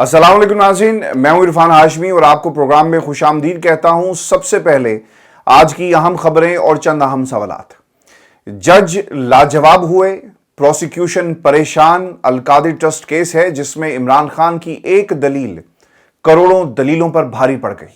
अस्सलाम वालेकुम नाज़रीन, मैं हूं इरफान हाशमी और आपको प्रोग्राम में खुशामदीद कहता हूं। सबसे पहले आज की अहम खबरें और चंद अहम सवालात। जज लाजवाब हुए, प्रोसिक्यूशन परेशान। अलकादिर ट्रस्ट केस है जिसमें इमरान खान की एक दलील करोड़ों दलीलों पर भारी पड़ गई।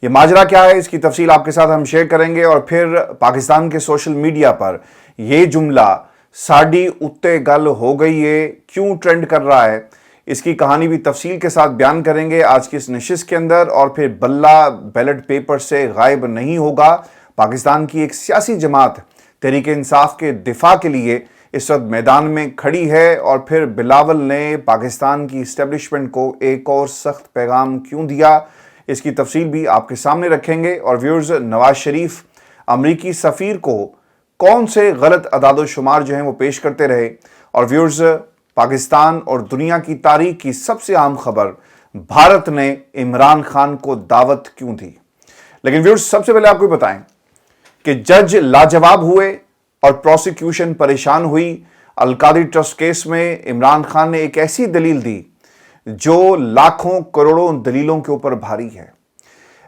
ये माजरा क्या है, इसकी तफसील आपके साथ हम शेयर करेंगे। और फिर पाकिस्तान के सोशल मीडिया पर यह जुमला साड़ी उत्ते गल हो गई है क्यों ट्रेंड कर रहा है, इसकी कहानी भी तफसील के साथ बयान करेंगे आज की इस नशिस्त के अंदर। और फिर बल्ला बैलेट पेपर से गायब नहीं होगा। पाकिस्तान की एक सियासी जमात तहरीक इंसाफ के दिफा के लिए इस वक्त मैदान में खड़ी है। और फिर बिलावल ने पाकिस्तान की इस्टेब्लिशमेंट को एक और सख्त पैगाम क्यों दिया, इसकी तफसील भी आपके सामने रखेंगे। और व्यूअर्स, नवाज शरीफ अमरीकी सफ़ीर को कौन से गलत अदाद-ओ-शुमार जो हैं वो पेश करते रहे। और व्यूअर्स, पाकिस्तान और दुनिया की तारीख की सबसे अहम खबर, भारत ने इमरान खान को दावत क्यों दी। लेकिन व्यूअर्स, सबसे पहले आपको बताएं कि जज लाजवाब हुए और प्रोसिक्यूशन परेशान हुई। अलकादिर ट्रस्ट केस में इमरान खान ने एक ऐसी दलील दी जो लाखों करोड़ों दलीलों के ऊपर भारी है।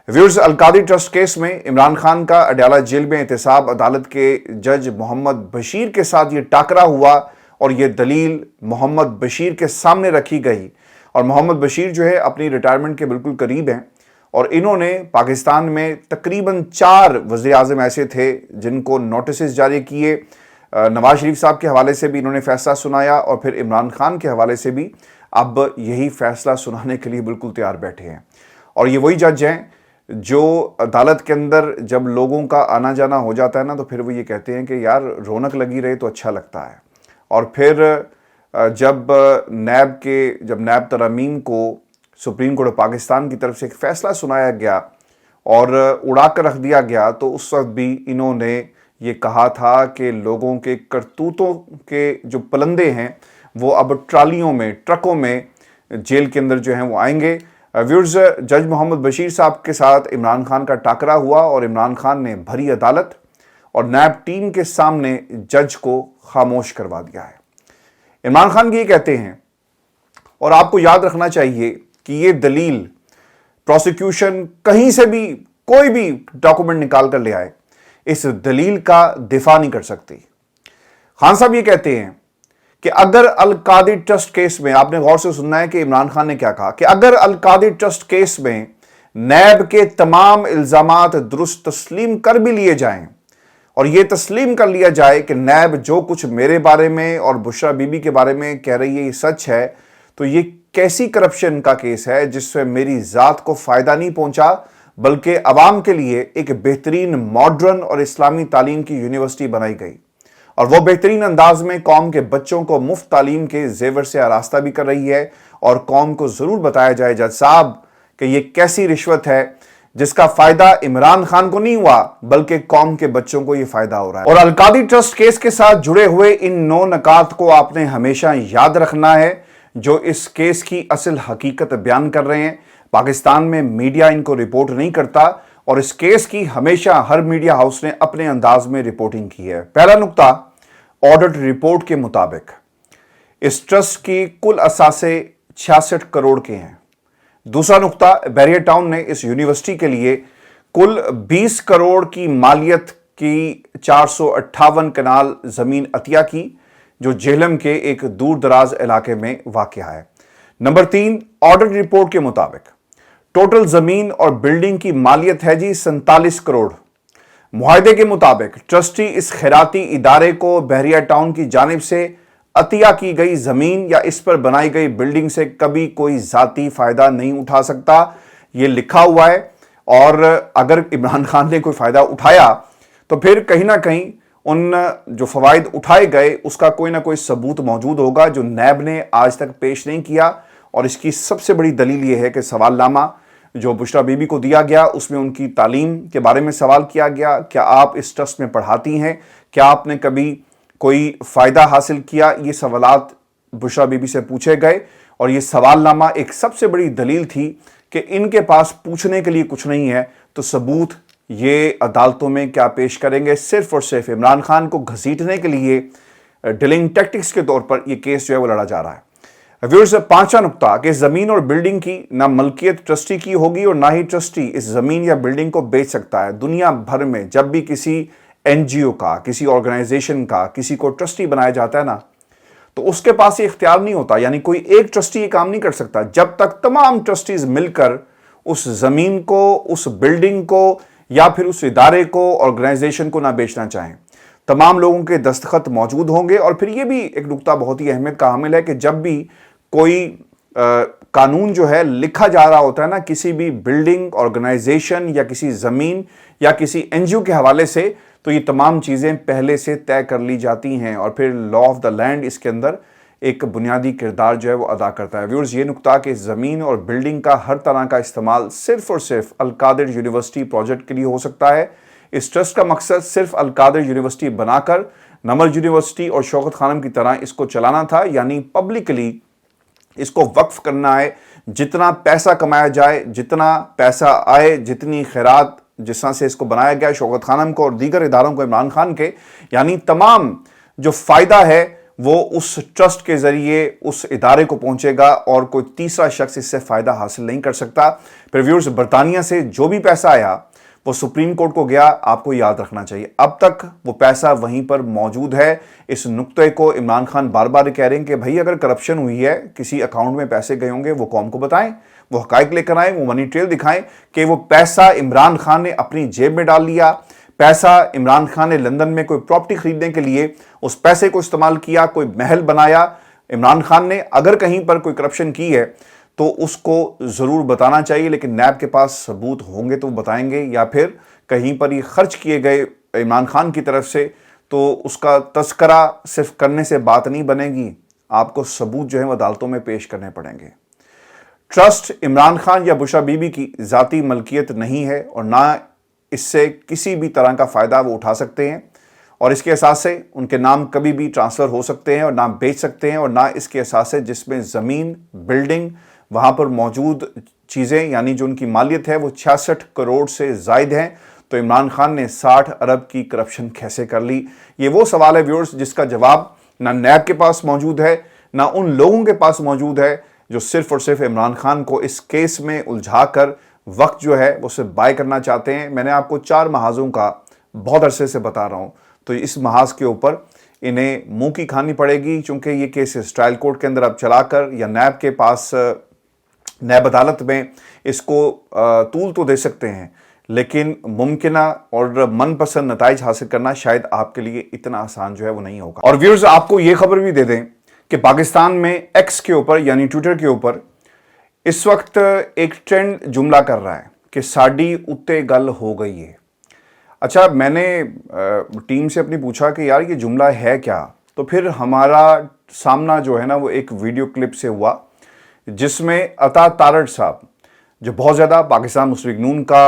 व्यूअर्स, अलकादिर ट्रस्ट केस में इमरान खान का अडयाला जेल में एहतसाब अदालत के जज मोहम्मद बशीर के साथ ये टाकरा हुआ और ये दलील मोहम्मद बशीर के सामने रखी गई। और मोहम्मद बशीर जो है अपनी रिटायरमेंट के बिल्कुल करीब हैं और इन्होंने पाकिस्तान में तकरीबन 4 वज़ीर-ए-आज़म ऐसे थे जिनको नोटिस जारी किए। नवाज शरीफ साहब के हवाले से भी इन्होंने फैसला सुनाया और फिर इमरान खान के हवाले से भी अब यही फैसला सुनाने के लिए बिल्कुल तैयार बैठे हैं। और ये वही जज हैं जो अदालत के अंदर जब लोगों का आना जाना हो जाता है ना, तो फिर वो ये कहते हैं कि यार रौनक लगी रहे तो अच्छा लगता है। और फिर जब नैब तरमीम को सुप्रीम कोर्ट ऑफ पाकिस्तान की तरफ से एक फ़ैसला सुनाया गया और उड़ा कर रख दिया गया, तो उस वक्त भी इन्होंने ये कहा था कि लोगों के करतूतों के जो पलंदे हैं वो अब ट्रालियों में, ट्रकों में जेल के अंदर जो हैं वो आएंगे। व्यूअर्स, जज मोहम्मद बशीर साहब के साथ इमरान खान का टाकरा हुआ और इमरान खान ने भरी अदालत और नैब टीम के सामने जज को खामोश करवा दिया है। इमरान खान ये कहते हैं, और आपको याद रखना चाहिए कि ये दलील प्रोसिक्यूशन कहीं से भी कोई भी डॉक्यूमेंट निकाल कर ले आए, इस दलील का दिफा नहीं कर सकती। खान साहब ये कहते हैं कि अगर अलकादिर ट्रस्ट केस में, आपने गौर से सुनना है कि इमरान खान ने क्या कहा, कि अगर अलकादिर ट्रस्ट केस में नैब के तमाम इल्जामात दुरुस्त तस्लीम कर भी लिए जाएं और यह तस्लीम कर लिया जाए कि नैब जो कुछ मेरे बारे में और बुशरा बीबी के बारे में कह रही है ये सच है, तो ये कैसी करप्शन का केस है जिससे मेरी ज़ात को फ़ायदा नहीं पहुंचा बल्कि अवाम के लिए एक बेहतरीन मॉडर्न और इस्लामी तालीम की यूनिवर्सिटी बनाई गई और वो बेहतरीन अंदाज में कौम के बच्चों को मुफ्त तालीम के जेवर से आरास्ता भी कर रही है। और कौम को ज़रूर बताया जाए जज साहब कि ये कैसी रिश्वत है जिसका फायदा इमरान खान को नहीं हुआ बल्कि कौम के बच्चों को यह फायदा हो रहा है। और अलकादिर ट्रस्ट केस के साथ जुड़े हुए इन 9 नकात को आपने हमेशा याद रखना है जो इस केस की असल हकीकत बयान कर रहे हैं। पाकिस्तान में मीडिया इनको रिपोर्ट नहीं करता और इस केस की हमेशा हर मीडिया हाउस ने अपने अंदाज में रिपोर्टिंग की है। पहला नुक्ता, ऑडिट रिपोर्ट के मुताबिक इस ट्रस्ट की कुल असासे 66 करोड़ के हैं। दूसरा नुक्ता, बैरियर टाउन ने इस यूनिवर्सिटी के लिए कुल 20 करोड़ की मालियत की 458 कनाल जमीन अतिया की जो जेहलम के एक दूर दराज इलाके में वाक़या है। नंबर 3, ऑडिट रिपोर्ट के मुताबिक टोटल जमीन और बिल्डिंग की मालियत है जी 47 करोड़। मुआहदे के मुताबिक ट्रस्टी इस खैराती इदारे को बहरिया टाउन की जानिब से अतिया की गई जमीन या इस पर बनाई गई बिल्डिंग से कभी कोई जाती फायदा नहीं उठा सकता, यह लिखा हुआ है। और अगर इमरान खान ने कोई फायदा उठाया तो फिर कहीं ना कहीं उन जो फवाइद उठाए गए उसका कोई ना कोई सबूत मौजूद होगा जो नैब ने आज तक पेश नहीं किया। और इसकी सबसे बड़ी दलील यह है कि सवालनामा जो बुशरा बीबी को दिया गया उसमें उनकी तालीम के बारे में सवाल किया गया, क्या आप इस ट्रस्ट में पढ़ाती हैं, क्या आपने कभी कोई फ़ायदा हासिल किया, ये सवालात बुशरा बीबी से पूछे गए। और ये सवालनामा एक सबसे बड़ी दलील थी कि इनके पास पूछने के लिए कुछ नहीं है तो सबूत ये अदालतों में क्या पेश करेंगे। सिर्फ और सिर्फ इमरान खान को घसीटने के लिए डिलिंग टैक्टिक्स के तौर पर यह केस जो है वो लड़ा जा रहा है। व्यूअर्स, पांचवा नुक्ता कि जमीन और बिल्डिंग की ना मलकियत ट्रस्टी की होगी और ना ही ट्रस्टी इस जमीन या बिल्डिंग को बेच सकता है। दुनिया भर में जब भी किसी एनजीओ का, किसी ऑर्गेनाइजेशन का किसी को ट्रस्टी बनाया जाता है ना, तो उसके पास ये इख्तियार नहीं होता, यानी कोई एक ट्रस्टी ये काम नहीं कर सकता जब तक तमाम ट्रस्टीज मिलकर उस जमीन को, उस बिल्डिंग को या फिर उस इदारे को, ऑर्गेनाइजेशन को ना बेचना चाहें। तमाम लोगों के दस्तखत मौजूद होंगे। और फिर ये भी एक नुकता बहुत ही अहमियत का हामिल है कि जब भी कोई कानून जो है लिखा जा रहा होता है ना किसी भी बिल्डिंग, ऑर्गेनाइजेशन या किसी जमीन या किसी एनजीओ के हवाले से, तो ये तमाम चीजें पहले से तय कर ली जाती हैं और फिर लॉ ऑफ द लैंड इसके अंदर एक बुनियादी किरदार जो है वो अदा करता है। व्यूअर्स, ये नुकता कि ज़मीन और बिल्डिंग का हर तरह का इस्तेमाल सिर्फ और सिर्फ अल-कादिर यूनिवर्सिटी प्रोजेक्ट के लिए हो सकता है। इस ट्रस्ट का मकसद सिर्फ अल-कादिर यूनिवर्सिटी बनाकर नमल यूनिवर्सिटी और शौकत खानम की तरह इसको चलाना था, यानी पब्लिकली इसको वक्फ करना है। जितना पैसा कमाया जाए, जितना पैसा आए, जितनी खैरात जिस तरह से इसको बनाया गया शौकत खानम को और दीगर इदारों को इमरान खान के, यानी तमाम जो फायदा है वो उस ट्रस्ट के जरिए उस इदारे को पहुंचेगा और कोई तीसरा शख्स इससे फायदा हासिल नहीं कर सकता। फिर व्यूअर्स, बरतानिया से जो भी पैसा आया वो सुप्रीम कोर्ट को गया, आपको याद रखना चाहिए। अब तक वो पैसा वहीं पर मौजूद है। इस नुक्ते को इमरान खान बार बार कह रहे हैं कि भाई अगर करप्शन हुई है, किसी अकाउंट में पैसे गए होंगे, वो कौम को बताएं, वो हकायक लेकर आए, वो मनी ट्रेल दिखाएं कि वो पैसा इमरान खान ने अपनी जेब में डाल लिया, पैसा इमरान खान ने लंदन में कोई प्रॉपर्टी खरीदने के लिए उस पैसे को इस्तेमाल किया, कोई महल बनाया इमरान खान ने। अगर कहीं पर कोई करप्शन की है तो उसको जरूर बताना चाहिए, लेकिन नैब के पास सबूत होंगे तो बताएंगे, या फिर कहीं पर ये खर्च किए गए इमरान खान की तरफ से तो उसका तस्करा सिर्फ करने से बात नहीं बनेगी, आपको सबूत जो है वो अदालतों में पेश करने पड़ेंगे। ट्रस्ट इमरान खान या बुशरा बीबी की जाती मलकियत नहीं है और ना इससे किसी भी तरह का फ़ायदा वो उठा सकते हैं, और इसके एहसास से उनके नाम कभी भी ट्रांसफ़र हो सकते हैं और ना बेच सकते हैं, और ना इसके एहसास से जिसमें ज़मीन, बिल्डिंग, वहाँ पर मौजूद चीज़ें यानी जो उनकी मालियत है वो 66 करोड़ से ज़ायद हैं। तो इमरान खान ने 60 अरब की करप्शन कैसे कर ली? ये वो सवाल है व्यूअर्स जिसका जवाब ना नैब के पास मौजूद है, ना उन लोगों के पास मौजूद है जो सिर्फ और सिर्फ इमरान खान को इस केस में उलझा कर वक्त जो है वो सिर्फ बाय करना चाहते हैं। मैंने आपको 4 महाजों का बहुत अरसे से बता रहा हूँ, तो इस महाज के ऊपर इन्हें मुंह की खानी पड़ेगी, चूंकि ये केस ट्रायल कोर्ट के अंदर अब चलाकर या नैब के पास नैब अदालत में इसको तूल तो दे सकते हैं, लेकिन मुमकिना और मनपसंद नताइज हासिल करना शायद आपके लिए इतना आसान जो है वो नहीं होगा। और व्यूअर्स, आपको ये खबर भी दे दें कि पाकिस्तान में एक्स के ऊपर यानी ट्विटर के ऊपर इस वक्त एक ट्रेंड जुमला कर रहा है कि साड़ी उत्ते गल हो गई है। अच्छा, मैंने टीम से अपनी पूछा कि यार ये जुमला है क्या, तो फिर हमारा सामना जो है ना वो एक वीडियो क्लिप से हुआ जिसमें अता तारड़ साहब, जो बहुत ज़्यादा पाकिस्तान मुस्लिम लीग नून का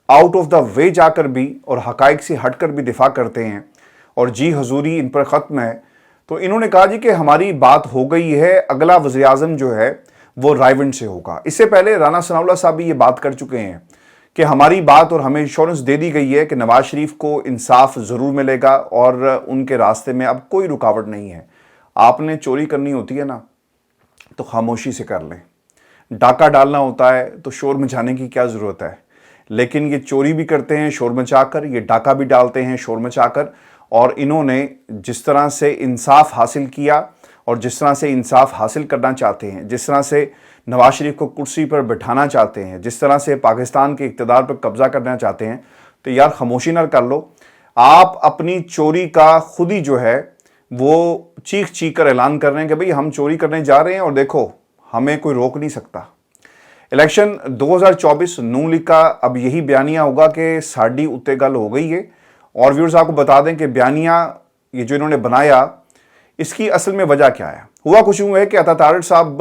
आउट ऑफ द वे जाकर भी और हकाइक से हटकर भी दिफा करते हैं और जी हजूरी इन पर ख़त्म है, तो इन्होंने कहा जी कि हमारी बात हो गई है, अगला वज़ीर आज़म जो है वो रायवंड से होगा। इससे पहले राना सनाउल्लाह साहब भी ये बात कर चुके हैं कि हमारी बात और हमें इंश्योरेंस दे दी गई है कि नवाज शरीफ को इंसाफ ज़रूर मिलेगा और उनके रास्ते में अब कोई रुकावट नहीं है। आपने चोरी करनी होती है ना तो खामोशी से कर लें, डाका डालना होता है तो शोर मचाने की क्या ज़रूरत है, लेकिन ये चोरी भी करते हैं शोर मचाकर, ये डाका भी डालते हैं शोर मचाकर। और इन्होंने जिस तरह से इंसाफ हासिल किया और जिस तरह से इंसाफ हासिल करना चाहते हैं, जिस तरह से नवाज शरीफ को कुर्सी पर बिठाना चाहते हैं, जिस तरह से पाकिस्तान के इक़्तिदार पर कब्ज़ा करना चाहते हैं, तो यार खामोशी ना कर लो। आप अपनी चोरी का खुद ही जो है वो चीख चीख कर ऐलान कर रहे हैं कि भाई हम चोरी करने जा रहे हैं और देखो हमें कोई रोक नहीं सकता। इलेक्शन 2024 नून लीग का अब यही बयानिया होगा कि साड़ी उत्ते गल हो गई है। और व्यूअर्स, आपको बता दें कि बयानिया ये जो इन्होंने बनाया इसकी असल में वजह क्या है। हुआ कुछ यूँ है कि अता तारड़ साहब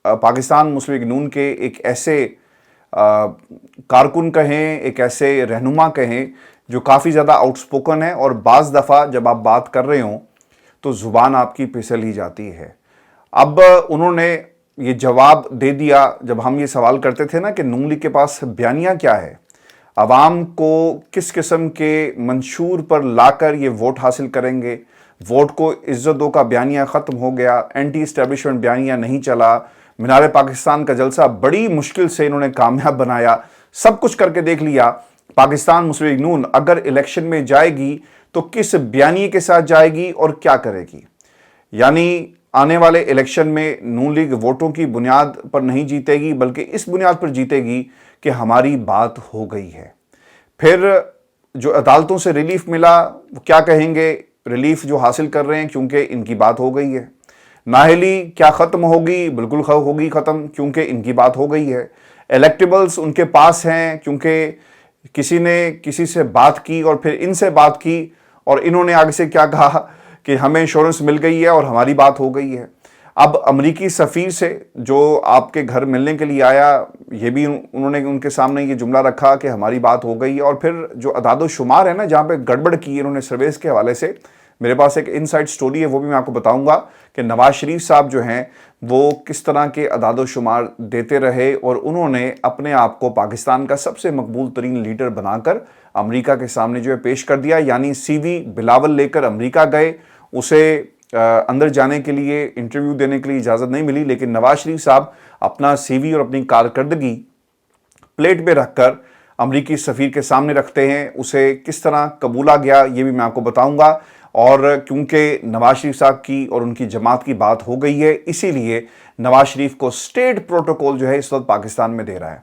पाकिस्तान मुस्लिम लीग नून के एक ऐसे कारकुन कहें, एक ऐसे रहनुमा कहें जो काफ़ी ज़्यादा आउटस्पोकन है और बाज़ दफ़ा जब आप बात कर रहे हों तो ज़ुबान आपकी फिसल ही जाती है। अब उन्होंने ये जवाब दे दिया जब हम ये सवाल करते थे ना कि नून लीग के पास बयानिया क्या है, आवाम को किस किस्म के मंशूर पर लाकर ये वोट हासिल करेंगे, ووٹ کو عزت دو کا بیانیہ ختم ہو گیا، اینٹی اسٹیبلشمنٹ بیانیہ نہیں چلا، مینار پاکستان کا جلسہ بڑی مشکل سے انہوں نے کامیاب بنایا، سب کچھ کر کے دیکھ لیا۔ پاکستان مسلم لیگ نون اگر الیکشن میں جائے گی تو کس بیانیے کے ساتھ جائے گی اور کیا کرے گی؟ یعنی آنے والے الیکشن میں نون لیگ ووٹوں کی بنیاد پر نہیں جیتے گی، بلکہ اس بنیاد پر جیتے گی کہ ہماری بات ہو گئی ہے۔ پھر جو عدالتوں سے ریلیف ملا وہ کیا کہیں گے؟ ریلیف جو حاصل کر رہے ہیں کیونکہ ان کی بات ہو گئی ہے۔ نااہلی کیا ختم ہوگی؟ بالکل ہوگی ختم، کیونکہ ان کی بات ہو گئی ہے۔ الیکٹیبلز ان کے پاس ہیں کیونکہ کسی نے کسی سے بات کی اور پھر ان سے بات کی اور انہوں نے آگے سے کیا کہا کہ ہمیں انشورنس مل گئی ہے اور ہماری بات ہو گئی ہے۔ اب امریکی سفیر سے جو آپ کے گھر ملنے کے لیے آیا، یہ بھی انہوں نے ان کے سامنے یہ جملہ رکھا کہ ہماری بات ہو گئی ہے۔ اور پھر جو اعداد و شمار ہے نا، جہاں پہ گڑبڑ کی انہوں نے سرویز کے حوالے سے، میرے پاس ایک انسائٹ سٹوری ہے، وہ بھی میں آپ کو بتاؤں گا کہ نواز شریف صاحب جو ہیں وہ کس طرح کے اعداد و شمار دیتے رہے اور انہوں نے اپنے آپ کو پاکستان کا سب سے مقبول ترین لیڈر بنا کر امریکہ کے سامنے جو ہے پیش کر دیا۔ یعنی سی وی بلاول لے کر امریکہ گئے، اسے اندر جانے کے لیے انٹرویو دینے کے لیے اجازت نہیں ملی، لیکن نواز شریف صاحب اپنا سی وی اور اپنی کارکردگی پلیٹ پہ رکھ کر امریکی سفیر کے سامنے رکھتے ہیں۔ اسے کس طرح قبولا گیا یہ بھی میں آپ کو بتاؤں گا، اور کیونکہ نواز شریف صاحب کی اور ان کی جماعت کی بات ہو گئی ہے، اسی لیے نواز شریف کو اسٹیٹ پروٹوکول جو ہے اس وقت پاکستان میں دے رہا ہے۔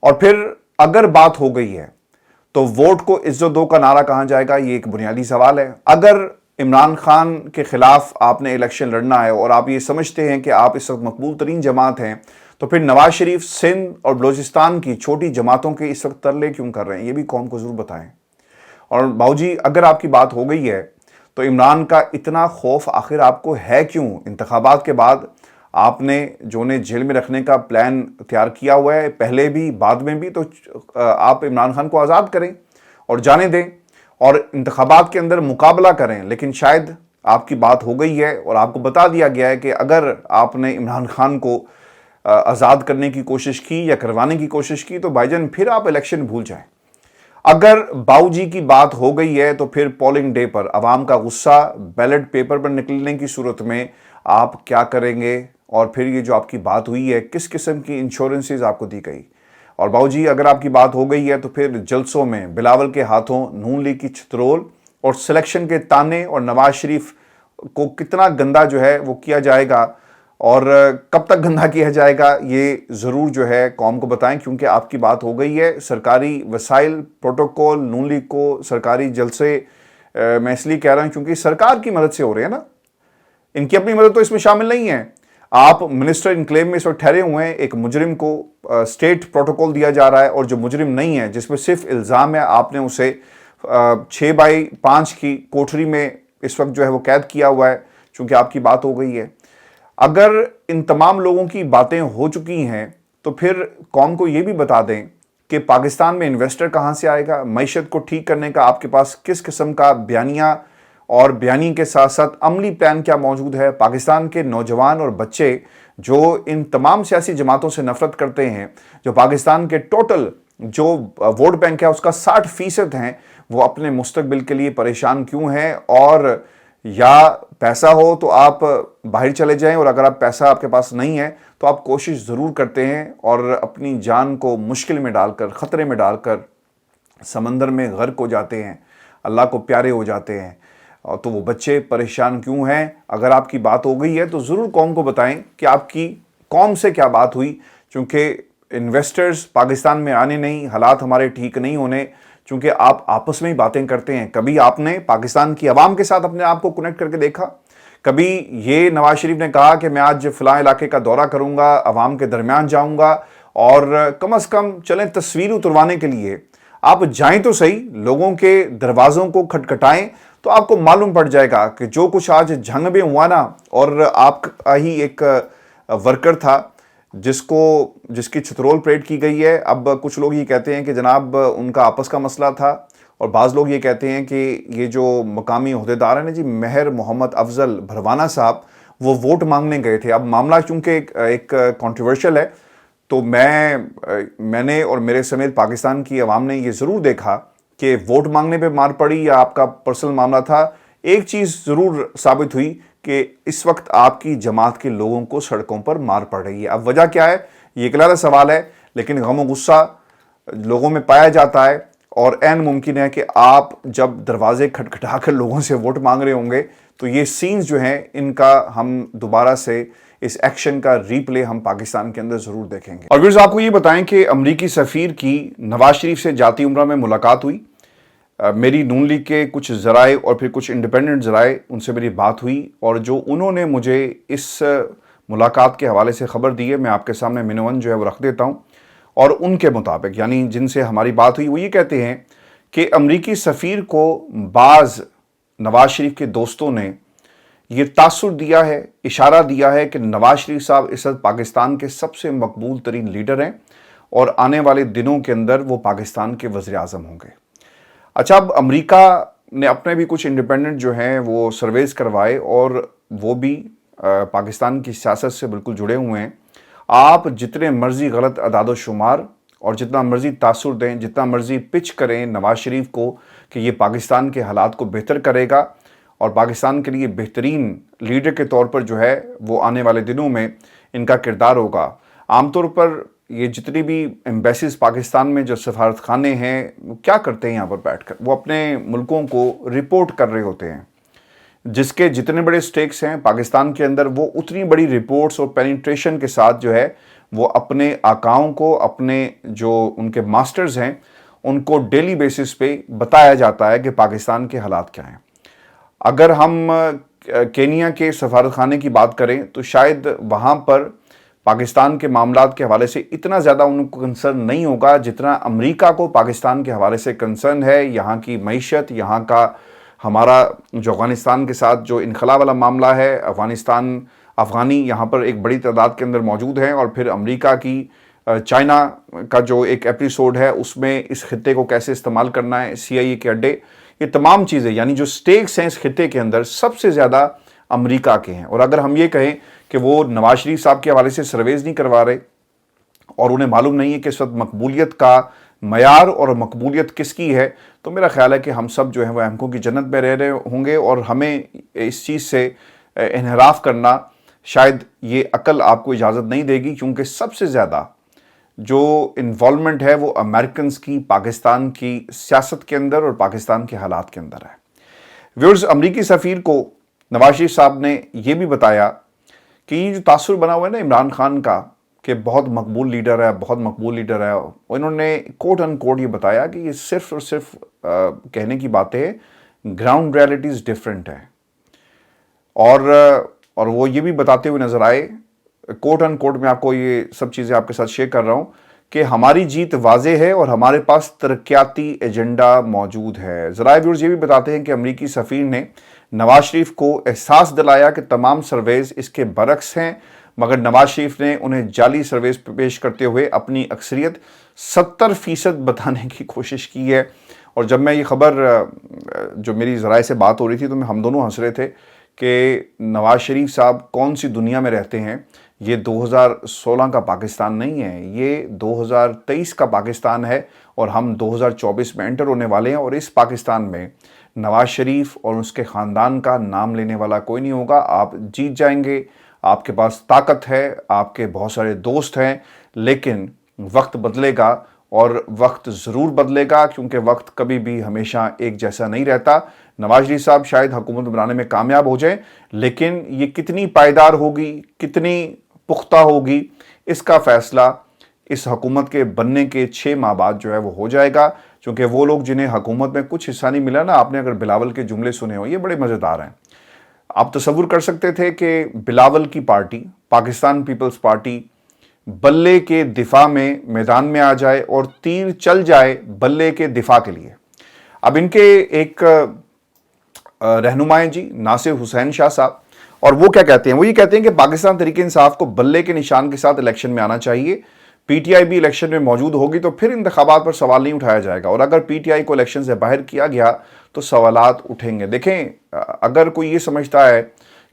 اور پھر اگر بات ہو گئی ہے تو ووٹ کو عزت دو کا نعرہ کہاں جائے گا؟ یہ ایک بنیادی سوال ہے۔ اگر عمران خان کے خلاف آپ نے الیکشن لڑنا ہے اور آپ یہ سمجھتے ہیں کہ آپ اس وقت مقبول ترین جماعت ہیں، تو پھر نواز شریف سندھ اور بلوچستان کی چھوٹی جماعتوں کے اس وقت ترلے کیوں کر رہے ہیں؟ یہ بھی قوم کو ضرور بتائیں۔ اور باؤ جی اگر آپ کی بات ہو گئی ہے تو عمران کا اتنا خوف آخر آپ کو ہے کیوں؟ انتخابات کے بعد آپ نے جو انہیں جیل میں رکھنے کا پلان تیار کیا ہوا ہے، پہلے بھی بعد میں بھی، تو آپ عمران خان کو آزاد کریں اور جانے دیں اور انتخابات کے اندر مقابلہ کریں۔ لیکن شاید آپ کی بات ہو گئی ہے اور آپ کو بتا دیا گیا ہے کہ اگر آپ نے عمران خان کو آزاد کرنے کی کوشش کی یا کروانے کی کوشش کی تو بھائی جان پھر آپ الیکشن بھول جائیں۔ اگر باؤ جی کی بات ہو گئی ہے تو پھر پولنگ ڈے پر عوام کا غصہ بیلٹ پیپر پر نکلنے کی صورت میں آپ کیا کریں گے؟ اور پھر یہ جو آپ کی بات ہوئی ہے کس قسم کی انشورنسز آپ کو دی گئی؟ اور باؤ جی اگر آپ کی بات ہو گئی ہے تو پھر جلسوں میں بلاول کے ہاتھوں نون لیگ کی چھترول اور سلیکشن کے تانے اور نواز شریف کو کتنا گندا جو ہے وہ کیا جائے گا اور کب تک گندا کیا جائے گا، یہ ضرور جو ہے قوم کو بتائیں، کیونکہ آپ کی بات ہو گئی ہے۔ سرکاری وسائل پروٹوکول نون لیگ کو سرکاری جلسے میں اس لیے کہہ رہا ہوں کیونکہ سرکار کی مدد سے ہو رہے ہیں نا، ان کی اپنی مدد تو اس میں شامل نہیں ہے۔ آپ منسٹر انکلیو میں اس وقت ٹھہرے ہوئے ہیں، ایک مجرم کو اسٹیٹ پروٹوکول دیا جا رہا ہے، اور جو مجرم نہیں ہے جس میں صرف الزام ہے، آپ نے اسے 6x5 کی کوٹری میں اس وقت جو ہے وہ قید کیا ہوا ہے، چونکہ آپ کی بات ہو گئی ہے۔ اگر ان تمام لوگوں کی باتیں ہو چکی ہیں تو پھر قوم کو یہ بھی بتا دیں کہ پاکستان میں انویسٹر کہاں سے آئے گا، معیشت کو ٹھیک کرنے کا آپ کے پاس کس قسم کا بیانیہ اور بیانی کے ساتھ ساتھ عملی پلان کیا موجود ہے۔ پاکستان کے نوجوان اور بچے جو ان تمام سیاسی جماعتوں سے نفرت کرتے ہیں، جو پاکستان کے ٹوٹل جو ووٹ بینک ہے اس کا 60% ہیں، وہ اپنے مستقبل کے لیے پریشان کیوں ہیں؟ اور یا پیسہ ہو تو آپ باہر چلے جائیں، اور اگر آپ پیسہ آپ کے پاس نہیں ہے تو آپ کوشش ضرور کرتے ہیں اور اپنی جان کو مشکل میں ڈال کر، خطرے میں ڈال کر سمندر میں غرق ہو جاتے ہیں، اللہ کو پیارے ہو جاتے ہیں۔ اور تو وہ بچے پریشان کیوں ہیں؟ اگر آپ کی بات ہو گئی ہے تو ضرور قوم کو بتائیں کہ آپ کی قوم سے کیا بات ہوئی، چونکہ انویسٹرز پاکستان میں آنے نہیں، حالات ہمارے ٹھیک نہیں ہونے، چونکہ آپ آپس میں ہی باتیں کرتے ہیں۔ کبھی آپ نے پاکستان کی عوام کے ساتھ اپنے آپ کو کنیکٹ کر کے دیکھا؟ کبھی یہ نواز شریف نے کہا کہ میں آج فلاں علاقے کا دورہ کروں گا، عوام کے درمیان جاؤں گا، اور کم از کم چلیں تصویر اتروانے کے لیے آپ جائیں تو صحیح، لوگوں کے دروازوں کو کھٹکھٹائیں، تو آپ کو معلوم پڑ جائے گا کہ جو کچھ آج جھنگ میں ہوا نا، اور آپ کا ہی ایک ورکر تھا جس کی چھترول پریڈ کی گئی ہے۔ اب کچھ لوگ یہ کہتے ہیں کہ جناب ان کا آپس کا مسئلہ تھا، اور بعض لوگ یہ کہتے ہیں کہ یہ جو مقامی عہدیدار ہیں نا جی، مہر محمد افضل بھروانا صاحب، وہ ووٹ مانگنے گئے تھے۔ اب معاملہ چونکہ ایک کنٹروورشل ہے، تو میں نے اور میرے سمیت پاکستان کی عوام نے یہ ضرور دیکھا کہ ووٹ مانگنے پہ مار پڑی یا آپ کا پرسنل معاملہ تھا، ایک چیز ضرور ثابت ہوئی کہ اس وقت آپ کی جماعت کے لوگوں کو سڑکوں پر مار پڑ رہی ہے. اب وجہ کیا ہے یہ ایک علیحدہ سوال ہے، لیکن غم و غصہ لوگوں میں پایا جاتا ہے، اور عین ممکن ہے کہ آپ جب دروازے کھٹکھٹا کر لوگوں سے ووٹ مانگ رہے ہوں گے تو یہ سینز جو ہیں ان کا ہم دوبارہ سے اس ایکشن کا ری پلے ہم پاکستان کے اندر ضرور دیکھیں گے. اور ویورز آپ کو یہ بتائیں کہ امریکی سفیر کی نواز شریف سے جاتی عمرہ میں ملاقات ہوئی. میری نون لیگ کے کچھ ذرائع اور پھر کچھ انڈیپینڈنٹ ذرائع ان سے میری بات ہوئی، اور جو انہوں نے مجھے اس ملاقات کے حوالے سے خبر دی ہے میں آپ کے سامنے منون جو ہے وہ رکھ دیتا ہوں. اور ان کے مطابق یعنی جن سے ہماری بات ہوئی وہ یہ کہتے ہیں کہ امریکی سفیر کو بعض نواز شریف کے دوستوں نے یہ تاثر دیا ہے، اشارہ دیا ہے کہ نواز شریف صاحب اس وقت پاکستان کے سب سے مقبول ترین لیڈر ہیں اور آنے والے دنوں کے اندر وہ پاکستان کے وزیر اعظم ہوں گے. اچھا، اب امریکہ نے اپنے بھی کچھ انڈیپینڈنٹ جو ہیں وہ سرویز کروائے اور وہ بھی پاکستان کی سیاست سے بالکل جڑے ہوئے ہیں. آپ جتنے مرضی غلط اعداد و شمار اور جتنا مرضی تاثر دیں، جتنا مرضی پچ کریں نواز شریف کو کہ یہ پاکستان کے حالات کو بہتر کرے گا اور پاکستان کے لیے بہترین لیڈر کے طور پر جو ہے وہ آنے والے دنوں میں ان کا کردار ہوگا. عام طور پر یہ جتنی بھی ایمبیسیز پاکستان میں جو سفارت خانے ہیں وہ کیا کرتے ہیں یہاں پر بیٹھ کر؟ وہ اپنے ملکوں کو رپورٹ کر رہے ہوتے ہیں. جس کے جتنے بڑے سٹیکس ہیں پاکستان کے اندر وہ اتنی بڑی رپورٹس اور پینیٹریشن کے ساتھ جو ہے وہ اپنے آقاؤں کو، اپنے جو ان کے ماسٹرز ہیں ان کو ڈیلی بیسس پہ بتایا جاتا ہے کہ پاکستان کے حالات کیا ہیں. اگر ہم کینیا کے سفارت خانے کی بات کریں تو شاید وہاں پر پاکستان کے معاملات کے حوالے سے اتنا زیادہ ان کو کنسرن نہیں ہوگا جتنا امریکہ کو پاکستان کے حوالے سے کنسرن ہے. یہاں کی معیشت، یہاں کا ہمارا جو افغانستان کے ساتھ جو انخلا والا معاملہ ہے، افغانی یہاں پر ایک بڑی تعداد کے اندر موجود ہیں، اور پھر امریکہ کی چائنا کا جو ایک ایپیسوڈ ہے اس میں اس خطے کو کیسے استعمال کرنا ہے، CIA کے اڈے، یہ تمام چیزیں یعنی جو سٹیکس ہیں اس خطے کے اندر سب سے زیادہ امریکہ کے ہیں. اور اگر ہم یہ کہیں کہ وہ نواز شریف صاحب کے حوالے سے سرویز نہیں کروا رہے اور انہیں معلوم نہیں ہے کہ اس وقت مقبولیت کا معیار اور مقبولیت کس کی ہے، تو میرا خیال ہے کہ ہم سب جو ہیں وہ احمقوں کی جنت میں رہ رہے ہوں گے، اور ہمیں اس چیز سے انحراف کرنا شاید یہ عقل آپ کو اجازت نہیں دے گی، کیونکہ سب سے زیادہ جو انوالومنٹ ہے وہ امریکنز کی پاکستان کی سیاست کے اندر اور پاکستان کے حالات کے اندر ہے. ویورز، امریکی سفیر کو نواز شریف صاحب نے یہ بھی بتایا کہ یہ جو تاثر بنا ہوا ہے نا عمران خان کا کہ بہت مقبول لیڈر ہے، بہت مقبول لیڈر ہے، انہوں نے کوٹ ان کوٹ یہ بتایا کہ یہ صرف اور صرف کہنے کی باتیں ہیں، گراؤنڈ ریالٹیز ڈیفرنٹ ہے. اور وہ یہ بھی بتاتے ہوئے نظر آئے، کوٹ ان کوٹ میں آپ کو یہ سب چیزیں آپ کے ساتھ شیئر کر رہا ہوں کہ ہماری جیت واضح ہے اور ہمارے پاس ترقیاتی ایجنڈا موجود ہے. ذرائع ویورز یہ بھی بتاتے ہیں کہ امریکی سفیر نے نواز شریف کو احساس دلایا کہ تمام سرویز اس کے برعکس ہیں، مگر نواز شریف نے انہیں جعلی سرویز پیش کرتے ہوئے اپنی اکثریت 70% بتانے کی کوشش کی ہے. اور جب میں یہ خبر جو میری ذرائع سے بات ہو رہی تھی تو ہم دونوں ہنس رہے تھے کہ نواز شریف صاحب کون سی دنیا میں رہتے ہیں. یہ 2016 کا پاکستان نہیں ہے، یہ 2023 کا پاکستان ہے، اور ہم 2024 میں انٹر ہونے والے ہیں، اور اس پاکستان میں نواز شریف اور اس کے خاندان کا نام لینے والا کوئی نہیں ہوگا. آپ جیت جائیں گے، آپ کے پاس طاقت ہے، آپ کے بہت سارے دوست ہیں، لیکن وقت بدلے گا، اور وقت ضرور بدلے گا، کیونکہ وقت کبھی بھی ہمیشہ ایک جیسا نہیں رہتا. نواز شریف صاحب شاید حکومت بنانے میں کامیاب ہو جائیں، لیکن یہ کتنی پائیدار ہوگی، کتنی پختہ ہوگی، اس کا فیصلہ اس حکومت کے بننے کے 6 ماہ بعد جو ہے وہ ہو جائے گا. کیونکہ وہ لوگ جنہیں حکومت میں کچھ حصہ نہیں ملا نا، آپ نے اگر بلاول کے جملے سنے ہو، یہ بڑے مزیدار ہیں. آپ تصور کر سکتے تھے کہ بلاول کی پارٹی، پاکستان پیپلز پارٹی، بلے کے دفاع میں میدان میں آ جائے اور تیر چل جائے بلے کے دفاع کے لیے. اب ان کے ایک رہنمائیں جی ناصر حسین شاہ صاحب، اور وہ کیا کہتے ہیں؟ وہ یہ کہتے ہیں کہ پاکستان تحریک انصاف کو بلے کے نشان کے ساتھ الیکشن میں آنا چاہیے. PTI بھی الیکشن میں موجود ہوگی تو پھر انتخابات پر سوال نہیں اٹھایا جائے گا، اور اگر PTI کو الیکشن سے باہر کیا گیا تو سوالات اٹھیں گے. دیکھیں، اگر کوئی یہ سمجھتا ہے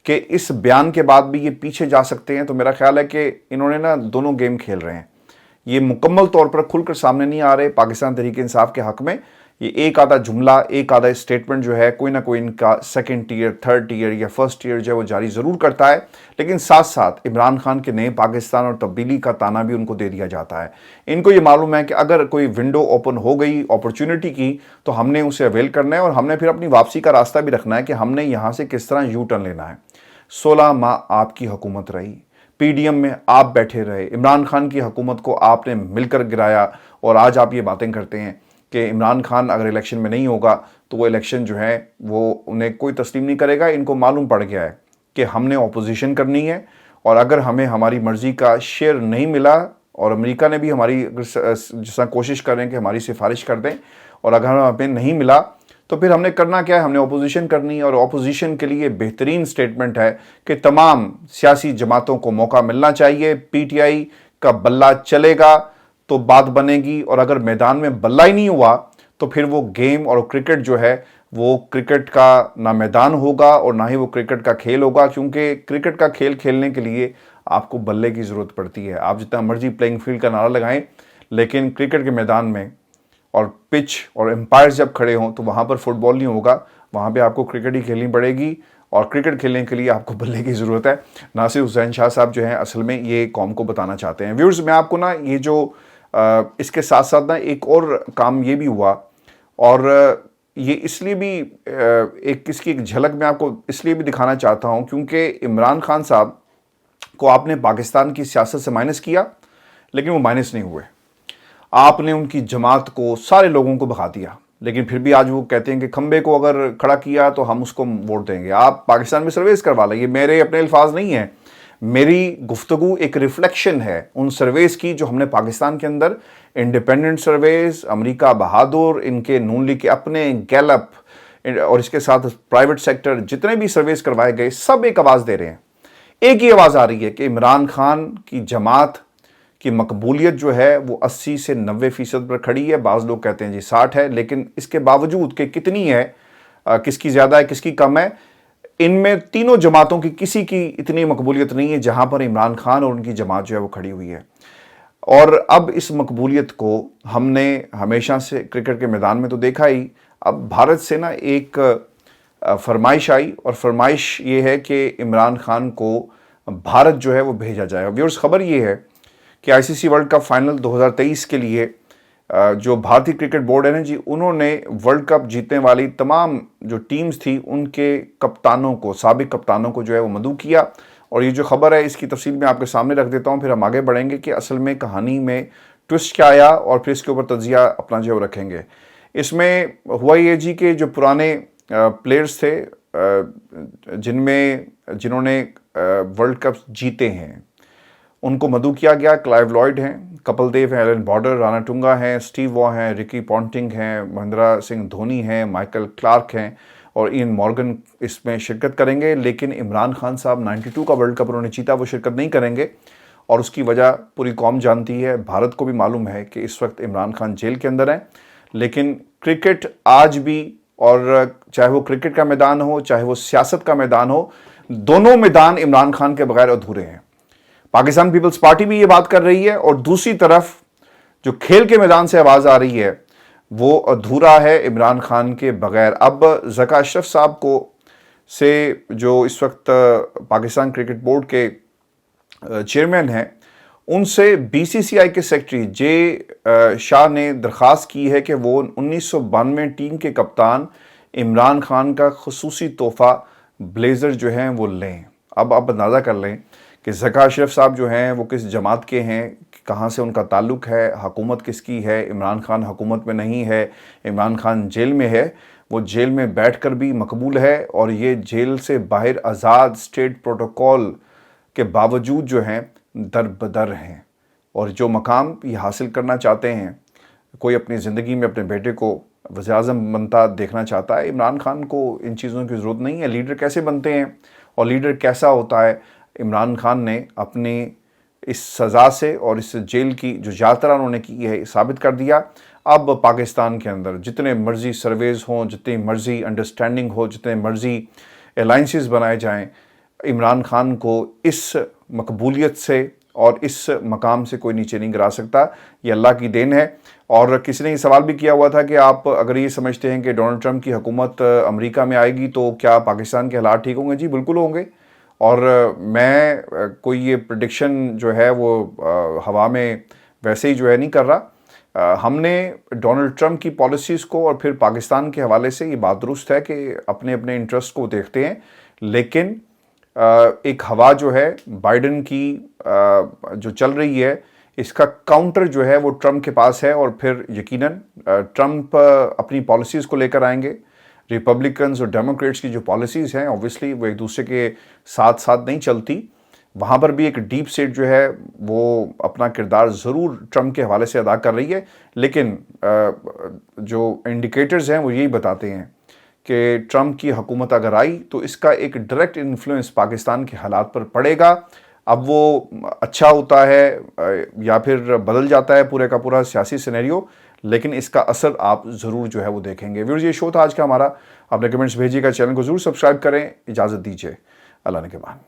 کہ اس بیان کے بعد بھی یہ پیچھے جا سکتے ہیں تو میرا خیال ہے کہ انہوں نے نا دونوں گیم کھیل رہے ہیں. یہ مکمل طور پر کھل کر سامنے نہیں آ رہے پاکستان تحریک انصاف کے حق میں. ये एक आधा जुमला, एक आधा स्टेटमेंट जो है कोई ना कोई इनका सेकंड टीयर, थर्ड टीयर या फर्स्ट टीयर जो है वो जारी ज़रूर करता है, लेकिन साथ साथ इमरान खान के नए पाकिस्तान और तब्दीली का ताना भी उनको दे दिया जाता है। इनको ये मालूम है कि अगर कोई विंडो ओपन हो गई अपॉर्चुनिटी की तो हमने उसे अवेल करना है और हमने फिर अपनी वापसी का रास्ता भी रखना है कि हमने यहाँ से किस तरह यू टर्न लेना है। 16 माह आपकी हुकूमत रही, पीडीएम में आप बैठे रहे, इमरान खान की हुकूमत को आपने मिलकर गिराया और आज आप ये बातें करते हैं कि इमरान खान अगर इलेक्शन में नहीं होगा तो वो इलेक्शन जो है वो उन्हें कोई तस्लीम नहीं करेगा। इनको मालूम पड़ गया है कि हमने ऑपोजिशन करनी है और अगर हमें हमारी मर्ज़ी का शेयर नहीं मिला और अमेरिका ने भी हमारी जैसा कोशिश कर रहे हैं कि हमारी सिफारिश कर दें और अगर हमें नहीं मिला तो फिर हमने करना क्या है, हमने ऑपोजिशन करनी है। और ऑपोजिशन के लिए बेहतरीन स्टेटमेंट है कि तमाम सियासी जमातों को मौका मिलना चाहिए, पीटीआई का बल्ला चलेगा तो बात बनेगी और अगर मैदान में बल्ला ही नहीं हुआ तो फिर वो गेम और क्रिकेट जो है वो क्रिकेट का ना मैदान होगा और ना ही वो क्रिकेट का खेल होगा, क्योंकि क्रिकेट का खेल खेलने के लिए आपको बल्ले की ज़रूरत पड़ती है। आप जितना मर्जी प्लेइंग फील्ड का नारा लगाएं, लेकिन क्रिकेट के मैदान में और पिच और एम्पायर्स जब खड़े हों तो वहाँ पर फुटबॉल नहीं होगा, वहाँ पे आपको क्रिकेट ही खेलनी पड़ेगी और क्रिकेट खेलने के लिए आपको बल्ले की ज़रूरत है। नासिर हुसैन शाह साहब जो हैं असल में ये कौम को बताना चाहते हैं। व्यूअर्स, मैं आपको ना ये जो इसके साथ साथ ना एक और काम ये भी हुआ और ये इसलिए भी एक इसकी एक झलक मैं आपको इसलिए भी दिखाना चाहता हूँ क्योंकि इमरान खान साहब को आपने पाकिस्तान की सियासत से माइनस किया, लेकिन वो माइनस नहीं हुए। आपने उनकी जमात को, सारे लोगों को भगा दिया, लेकिन फिर भी आज वो कहते हैं कि खंबे को अगर खड़ा किया तो हम उसको वोट देंगे। आप पाकिस्तान में सर्वेस करवा लें, ये मेरे अपने अल्फाज नहीं हैं, मेरी गुफ्तगू एक रिफ्लेक्शन है उन सर्वेस की जो हमने पाकिस्तान के अंदर इंडिपेंडेंट सर्वेस, अमेरिका बहादुर, इनके नून लीग के अपने, गैलप और इसके साथ प्राइवेट सेक्टर जितने भी सर्वेस करवाए गए सब एक आवाज़ दे रहे हैं। एक ही आवाज़ आ रही है कि इमरान खान की जमात की मकबूलियत जो है वो 80 से 90% पर खड़ी है। बाज़ लोग कहते हैं जी 60 है, लेकिन इसके बावजूद कि कितनी है, किसकी ज़्यादा है किसकी कम है, इनमें तीनों जमातों की किसी की इतनी मकबूलियत नहीं है जहां पर इमरान खान और उनकी जमात जो है वो खड़ी हुई है। और अब इस मकबूलियत को हमने हमेशा से क्रिकेट के मैदान में तो देखा ही, अब भारत से ना एक फरमाइश आई और फरमाइश ये है कि इमरान खान को भारत जो है वो भेजा जाए। व्यूअर्स, खबर ये है कि आईसीसी वर्ल्ड कप फाइनल 2023 के लिए जो भारतीय क्रिकेट बोर्ड है ना जी, उन्होंने वर्ल्ड कप जीतने वाली तमाम जो टीम्स थी उनके कप्तानों को, साबिक कप्तानों को जो है वो मदऊ किया। और ये जो खबर है इसकी तफसील मैं आपके सामने रख देता हूँ, फिर हम आगे बढ़ेंगे कि असल में कहानी में ट्विस्ट क्या आया और फिर इसके ऊपर तज्जिया अपना जो है रखेंगे। इसमें हुआ ये जी कि जो पुराने प्लेयर्स थे जिन्होंने वर्ल्ड कप जीते हैं उनको मदऊ किया गया। क्लाइव लॉयड हैं, कपिल देव हैं, एलन बॉर्डर, राणा टुंगा हैं, स्टीव वॉ हैं, रिकी पॉन्टिंग हैं, महेंद्र सिंह धोनी हैं, माइकल क्लार्क हैं और इयन मॉर्गन इसमें शिरकत करेंगे। लेकिन इमरान खान साहब 92 का वर्ल्ड कप उन्होंने जीता, वो शिरकत नहीं करेंगे और उसकी वजह पूरी कौम जानती है। भारत को भी मालूम है कि इस वक्त इमरान खान जेल के अंदर हैं, लेकिन क्रिकेट आज भी, और चाहे वो क्रिकेट का मैदान हो चाहे वो सियासत का मैदान हो, दोनों मैदान इमरान खान के बगैर अधूरे हैं। पाकिस्तान पीपल्स पार्टी भी ये बात कर रही है और दूसरी तरफ जो खेल के मैदान से आवाज़ आ रही है वो अधूरा है इमरान खान के बगैर। अब ज़का अशरफ साहब को से जो इस वक्त पाकिस्तान क्रिकेट बोर्ड के चेयरमैन हैं, उनसे बीसीसीआई के सेक्रेटरी जे शाह ने दरख्वास्त की है कि वो 1992 टीम के कप्तान इमरान खान का खुसूसी तोहफा ब्लेज़र जो हैं वो लें। अब आप अंदाज़ा कर लें कि ज़का अशरफ साहब जो हैं वो किस जमात के हैं, कहाँ से उनका ताल्लुक़ है, हुकूमत किसकी है। इमरान खान हुकूमत में नहीं है, इमरान खान जेल में है, वो जेल में बैठकर भी मकबूल है और ये जेल से बाहर आज़ाद स्टेट प्रोटोकॉल के बावजूद जो हैं दर बदर हैं और जो मकाम ये हासिल करना चाहते हैं। कोई अपनी ज़िंदगी में अपने बेटे को वज़ीर-ए-आज़म बनता देखना चाहता है। इमरान खान को इन चीज़ों की ज़रूरत नहीं है। लीडर कैसे बनते हैं और लीडर कैसा होता है, इमरान खान ने अपनी इस सज़ा से और इस जेल की जो यात्रा उन्होंने की है साबित कर दिया। अब पाकिस्तान के अंदर जितने मर्ज़ी सर्वेज़ हों, जितनी मर्ज़ी अंडरस्टैंडिंग हो, जितने मर्ज़ी अलाइंसेस बनाए जाएं, इमरान खान को इस मकबूलियत से اور اس مقام سے کوئی نیچے نہیں گرا سکتا. یہ اللہ کی دین ہے. اور کسی نے یہ سوال بھی کیا ہوا تھا کہ آپ اگر یہ سمجھتے ہیں کہ ڈونلڈ ٹرمپ کی حکومت امریکہ میں آئے گی تو کیا پاکستان کے حالات ٹھیک ہوں گے؟ جی بالکل ہوں گے. اور میں کوئی یہ پریڈکشن جو ہے وہ ہوا میں ویسے ہی جو ہے نہیں کر رہا. ہم نے ڈونلڈ ٹرمپ کی پالیسیز کو اور پھر پاکستان کے حوالے سے یہ بات درست ہے کہ اپنے اپنے انٹرسٹ کو دیکھتے ہیں، لیکن ایک ہوا جو ہے بائیڈن کی جو چل رہی ہے اس کا کاؤنٹر جو ہے وہ ٹرمپ کے پاس ہے. اور پھر یقیناً ٹرمپ اپنی پالیسیز کو لے کر آئیں گے. ریپبلکنز اور ڈیموکریٹس کی جو پالیسیز ہیں اوبویسلی وہ ایک دوسرے کے ساتھ ساتھ نہیں چلتی. وہاں پر بھی ایک ڈیپ اسٹیٹ جو ہے وہ اپنا کردار ضرور ٹرمپ کے حوالے سے ادا کر رہی ہے، لیکن جو انڈیکیٹرز ہیں وہ یہی بتاتے ہیں کہ ٹرمپ کی حکومت اگر آئی تو اس کا ایک ڈائریکٹ انفلوئنس پاکستان کے حالات پر پڑے گا. اب وہ اچھا ہوتا ہے یا پھر بدل جاتا ہے پورے کا پورا سیاسی سینیریو، لیکن اس کا اثر آپ ضرور جو ہے وہ دیکھیں گے. ویورز، یہ شو تھا آج کا ہمارا. آپ نے کمنٹس بھیجیے گا، چینل کو ضرور سبسکرائب کریں. اجازت دیجیے، اللہ نگہبان.